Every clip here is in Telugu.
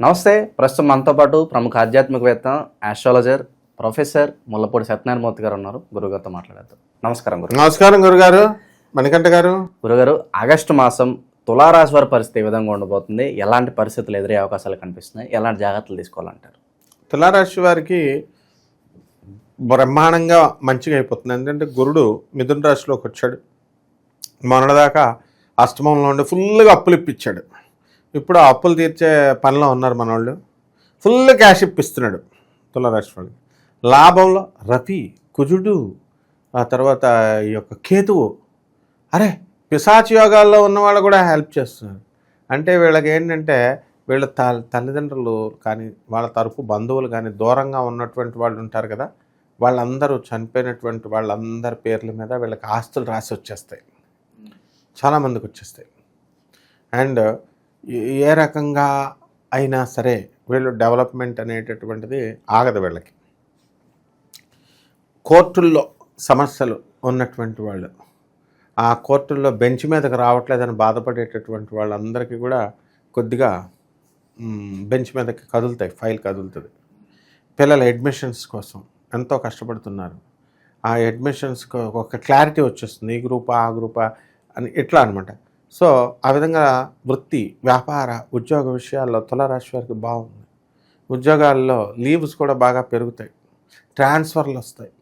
నమస్తే. ప్రస్తుతం మనతో పాటు ప్రముఖ ఆధ్యాత్మికవేత్త, ఆస్ట్రాలజర్, ప్రొఫెసర్ ముల్లపూడి సత్యనారాయణమూర్తి గారు ఉన్నారు. గురుగారితో మాట్లాడేద్దాం. నమస్కారం గురు. నమస్కారం గురుగారు. మణికంఠ గారు. గురుగారు, ఆగస్టు మాసం తులారాశి వారి పరిస్థితి ఏ విధంగా ఉండబోతుంది? ఎలాంటి పరిస్థితులు ఎదురయ్యే అవకాశాలు కనిపిస్తున్నాయి? ఎలాంటి జాగ్రత్తలు తీసుకోవాలంటారు? తులారాశి వారికి బ్రహ్మాండంగా మంచిగా అయిపోతుంది. ఎందుకంటే గురుడు మిథున రాశిలోకి వచ్చాడు. మొన్నటిదాకా అష్టమంలో ఉండి ఫుల్గా అప్పులు ఇప్పించాడు. ఇప్పుడు ఆ అప్పులు తీర్చే పనిలో ఉన్నారు మనోళ్ళు. ఫుల్ క్యాష్ ఇప్పిస్తున్నాడు తులారాశి వాళ్ళకి. లాభంలో రవి, కుజుడు, ఆ తర్వాత ఈ యొక్క కేతువు, అరే పిశాచి యోగాల్లో ఉన్నవాళ్ళు కూడా హెల్ప్ చేస్తున్నారు. అంటే వీళ్ళకి ఏంటంటే వీళ్ళ తల్లిదండ్రులు కానీ వాళ్ళ తరపు బంధువులు కానీ దూరంగా ఉన్నటువంటి వాళ్ళు ఉంటారు కదా, వాళ్ళందరూ చనిపోయినటువంటి వాళ్ళందరి పేర్ల మీద వీళ్ళకి ఆస్తులు రాసి వచ్చేస్తాయి, చాలామందికి వచ్చేస్తాయి. అండ్ ఏ రకంగా అయినా సరే వీళ్ళు డెవలప్మెంట్ అనేటటువంటిది ఆగదు వీళ్ళకి. కోర్టుల్లో సమస్యలు ఉన్నటువంటి వాళ్ళు, ఆ కోర్టుల్లో బెంచ్ మీదకి రావట్లేదని బాధపడేటటువంటి వాళ్ళందరికీ కూడా కొద్దిగా బెంచ్ మీదకి కదులుతాయి, ఫైల్ కదులుతుంది. పిల్లల అడ్మిషన్స్ కోసం ఎంతో కష్టపడుతున్నారు. ఆ అడ్మిషన్స్కి ఒక క్లారిటీ వచ్చేస్తుంది, ఈ గ్రూపా ఆ గ్రూపా అని ఇట్లా అనమాట. సో ఆ విధంగా వృత్తి, వ్యాపార, ఉద్యోగ విషయాల్లో తులారాశి వారికి బాగుంది. ఉద్యోగాల్లో లీవ్స్ కూడా బాగా పెరుగుతాయి, ట్రాన్స్ఫర్లు వస్తాయి.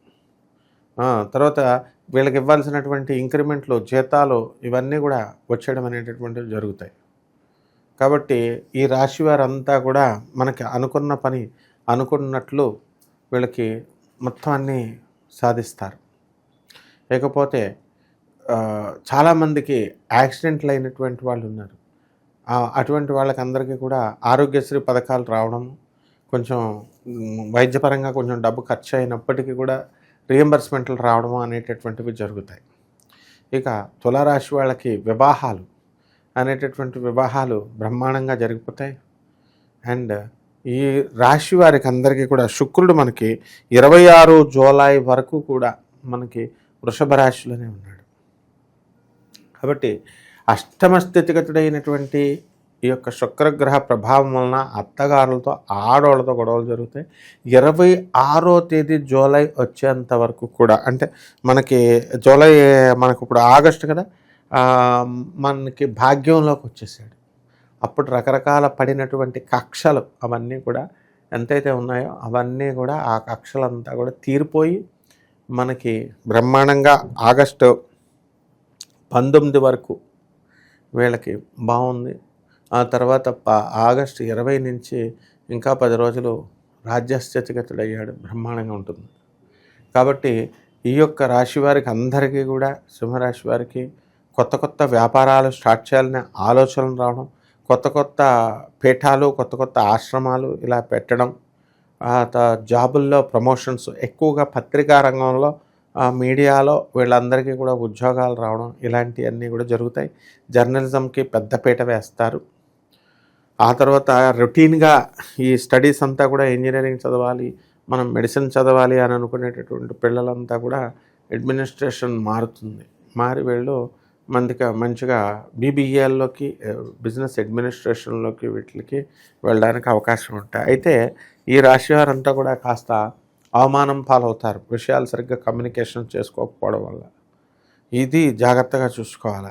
తర్వాత వీళ్ళకి ఇవ్వాల్సినటువంటి ఇంక్రిమెంట్లు, జీతాలు ఇవన్నీ కూడా వచ్చేయడం అనేటటువంటివి జరుగుతాయి. కాబట్టి ఈ రాశి వారంతా కూడా మనకి అనుకున్న పని అనుకున్నట్లు వీళ్ళకి మొత్తం అన్నీ సాధిస్తారు. లేకపోతే చాలామందికి యాక్సిడెంట్లు అయినటువంటి వాళ్ళు ఉన్నారు. అటువంటి వాళ్ళకి అందరికీ కూడా ఆరోగ్యశ్రీ పథకాలు రావడం, కొంచెం వైద్యపరంగా కొంచెం డబ్బు ఖర్చు అయినప్పటికీ కూడా రియంబర్స్మెంట్లు రావడం అనేటటువంటివి జరుగుతాయి. ఇక తులారాశి వాళ్ళకి వివాహాలు అనేటటువంటి వివాహాలు బ్రహ్మాండంగా జరిగిపోతాయి. అండ్ ఈ రాశి వారికి అందరికీ కూడా శుక్రుడు మనకి 26 జూలై వరకు కూడా మనకి వృషభ రాశిలోనే ఉన్నాడు. కాబట్టి అష్టమ స్థితిగతుడైనటువంటి ఈ యొక్క శుక్రగ్రహ ప్రభావం వలన అత్తగారులతో, ఆడవాళ్ళతో గొడవలు జరుగుతాయి. 26వ తేదీ జూలై వచ్చేంత వరకు కూడా, అంటే మనకి జూలై, మనకు ఇప్పుడు ఆగస్టు కదా, మనకి భాగ్యంలోకి వచ్చేసాడు. అప్పుడు రకరకాల పడినటువంటి కక్షలు అవన్నీ కూడా ఎంతైతే ఉన్నాయో అవన్నీ కూడా ఆ కక్షలంతా కూడా తీరిపోయి మనకి బ్రహ్మాండంగా ఆగస్టు 19 వరకు వీళ్ళకి బాగుంది. ఆ తర్వాత ఆగస్టు 20 నుంచి ఇంకా 10 రోజులు రాజ్యస్థితిగతుడయ్యాడు, బ్రహ్మాండంగా ఉంటుంది. కాబట్టి ఈ యొక్క రాశి వారికి అందరికీ కూడా, సింహరాశి వారికి కొత్త కొత్త వ్యాపారాలు స్టార్ట్ చేయాలనే ఆలోచనలు రావడం, కొత్త కొత్త పీఠాలు, కొత్త కొత్త ఆశ్రమాలు ఇలా పెట్టడం, జాబుల్లో ప్రమోషన్స్, ఎక్కువగా పత్రికా రంగంలో, మీడియాలో వీళ్ళందరికీ కూడా ఉద్యోగాలు రావడం, ఇలాంటివన్నీ కూడా జరుగుతాయి. జర్నలిజంకి పెద్దపీట వేస్తారు. ఆ తర్వాత రొటీన్గా ఈ స్టడీస్ అంతా కూడా ఇంజనీరింగ్ చదవాలి, మనం మెడిసిన్ చదవాలి అని అనుకునేటటువంటి పిల్లలంతా కూడా అడ్మినిస్ట్రేషన్ మారుతుంది. మారి వీళ్ళు మంచిగా బీబీఏల్లోకి, బిజినెస్ అడ్మినిస్ట్రేషన్లోకి వీటికి వెళ్ళడానికి అవకాశం ఉంటాయి. అయితే ఈ రాశి వారంతా కూడా కాస్త అవమానం పాలవుతారు, విషయాలు సరిగ్గా కమ్యూనికేషన్ చేసుకోకపోవడం వల్ల. ఇది జాగ్రత్తగా చూసుకోవాలి.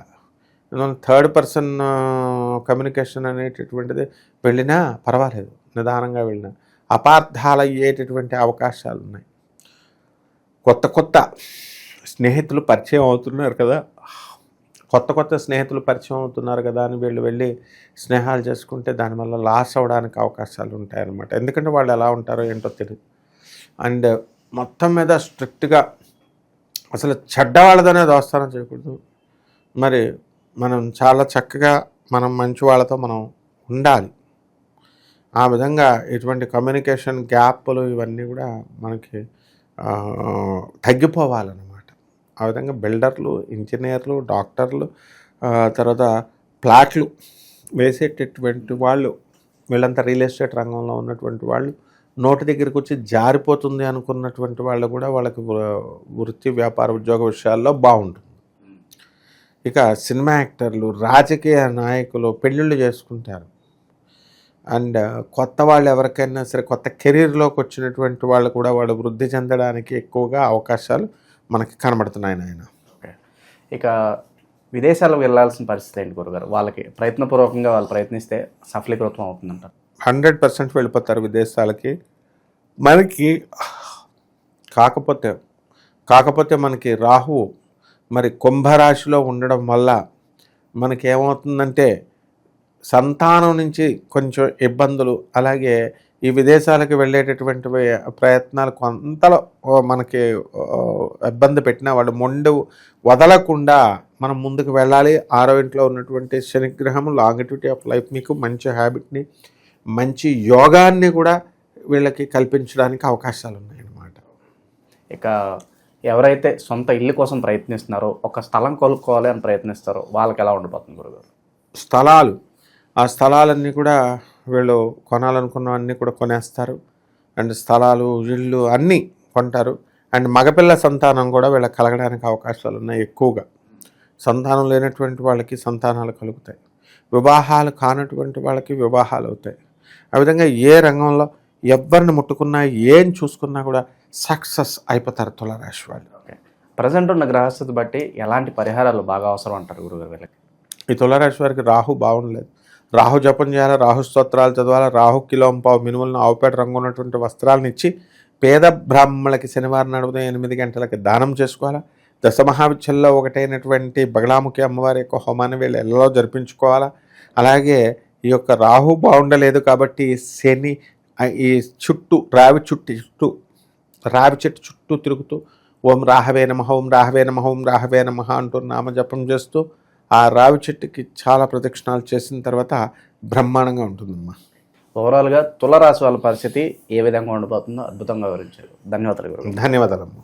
థర్డ్ పర్సన్ కమ్యూనికేషన్ అనేటటువంటిది వెళ్ళినా పర్వాలేదు, నిదానంగా వెళ్ళినా అపార్థాలు అయ్యేటటువంటి అవకాశాలు ఉన్నాయి. కొత్త కొత్త స్నేహితులు పరిచయం అవుతున్నారు కదా, కొత్త స్నేహితులు పరిచయం అవుతున్నారు కదా అని వీళ్ళు వెళ్ళి స్నేహాలు చేసుకుంటే దానివల్ల లాస్ అవ్వడానికి అవకాశాలు ఉంటాయన్నమాట. ఎందుకంటే వాళ్ళు ఎలా ఉంటారో ఏంటో తెలియదు. అండ్ మొత్తం మీద స్ట్రిక్ట్గా అసలు చెడ్డవాళ్ళదనే దోస్తానం చేయకూడదు. మరి మనం చాలా చక్కగా మనం మంచి వాళ్ళతో మనం ఉండాలి. ఆ విధంగా ఇటువంటి కమ్యూనికేషన్ గ్యాప్లు ఇవన్నీ కూడా మనకి తగ్గిపోవాలన్నమాట. ఆ విధంగా బిల్డర్లు, ఇంజనీర్లు, డాక్టర్లు, తర్వాత ప్లాట్లు వేసేటటువంటి వాళ్ళు, వీళ్ళంతా రియల్ ఎస్టేట్ రంగంలో ఉన్నటువంటి వాళ్ళు, నోటి దగ్గరికి వచ్చి జారిపోతుంది అనుకున్నటువంటి వాళ్ళు కూడా వాళ్ళకి వృత్తి, వ్యాపార, ఉద్యోగ విషయాల్లో బాగుంటుంది. ఇక సినిమా యాక్టర్లు, రాజకీయ నాయకులు పెళ్ళిళ్ళు చేసుకుంటారు. అండ్ కొత్త వాళ్ళు ఎవరికైనా సరే కొత్త కెరీర్లోకి వచ్చినటువంటి వాళ్ళు కూడా వాళ్ళు వృద్ధి చెందడానికి ఎక్కువగా అవకాశాలు మనకి కనబడుతున్నాయి నాయన. ఓకే. ఇక విదేశాలకు వెళ్ళాల్సిన పరిస్థితి ఏంటి గురుగారు? వాళ్ళకి ప్రయత్నపూర్వకంగా వాళ్ళు ప్రయత్నిస్తే సఫలీకృతం అవుతుందంటారు. 100% వెళ్ళిపోతారు విదేశాలకి. మనకి కాకపోతే మనకి రాహువు మరి కుంభరాశిలో ఉండడం వల్ల మనకేమవుతుందంటే సంతానం నుంచి కొంచెం ఇబ్బందులు, అలాగే ఈ విదేశాలకు వెళ్ళేటటువంటి ప్రయత్నాలు కొంతలో మనకి ఇబ్బంది పెట్టినా వాళ్ళు మొండు వదలకుండా మనం ముందుకు వెళ్ళాలి. 6వ ఇంట్లో ఉన్నటువంటి శనిగ్రహం లాంగిట్యూటీ ఆఫ్ లైఫ్ మీకు మంచి హ్యాబిట్ని, మంచి యోగాన్ని కూడా వీళ్ళకి కల్పించడానికి అవకాశాలు ఉన్నాయన్నమాట. ఇక ఎవరైతే సొంత ఇల్లు కోసం ప్రయత్నిస్తున్నారో, ఒక స్థలం కొనుక్కోవాలి అని ప్రయత్నిస్తారో వాళ్ళకి ఎలా ఉండిపోతుంది గురుగారు? స్థలాలు, ఆ స్థలాలన్నీ కూడా వీళ్ళు కొనాలనుకున్నవన్నీ కూడా కొనేస్తారు. అండ్ స్థలాలు, ఇళ్ళు అన్నీ కొంటారు. అండ్ మగపిల్ల సంతానం కూడా వీళ్ళకి కలగడానికి అవకాశాలు ఉన్నాయి ఎక్కువగా. సంతానం లేనటువంటి వాళ్ళకి సంతానాలు కలుగుతాయి. వివాహాలు కానటువంటి వాళ్ళకి వివాహాలు అవుతాయి. ఆ విధంగా ఏ రంగంలో ఎవరిని ముట్టుకున్నా, ఏం చూసుకున్నా కూడా సక్సెస్ అయిపోతారు తులారాశి వాళ్ళు. ఓకే. ప్రజెంట్ ఉన్న గ్రహస్థితి బట్టి ఎలాంటి పరిహారాలు బాగా అవసరం అంటారు గురుగారు వీళ్ళకి? ఈ తులారాశి వారికి రాహు బాగుండలేదు. రాహు జపం చేయాలి, రాహు స్తోత్రాలు చదవాలి, రాహు కిలోంపావు మినుములను ఆవుపేట రంగు ఉన్నటువంటి వస్త్రాలను ఇచ్చి పేద బ్రాహ్మణులకి శనివారం నాడు ఉదయం 8 గంటలకి దానం చేసుకోవాలా. దశమహావిద్యల్లో ఒకటైనటువంటి బగలాముఖి అమ్మవారి యొక్క హోమాన్ని వీళ్ళు ఎల్లలో జరిపించుకోవాలా. అలాగే ఈ యొక్క రాహు బాగుండలేదు కాబట్టి శని ఈ చుట్టూ రావి చెట్టు చుట్టూ తిరుగుతూ ఓం రాహవే నమః, ఓం రాహవే నమః, ఓం రాహవే నమః అంటూ నామజపం చేస్తూ ఆ రావి చెట్టుకి చాలా ప్రదక్షిణాలు చేసిన తర్వాత బ్రహ్మాండంగా ఉంటుందమ్మా. ఓవరాల్గా తులారాశి వాళ్ళ పరిస్థితి ఏ విధంగా ఉండిపోతుందో అద్భుతంగా వివరించారు. ధన్యవాదాలు గురుగారు. ధన్యవాదాలమ్మా.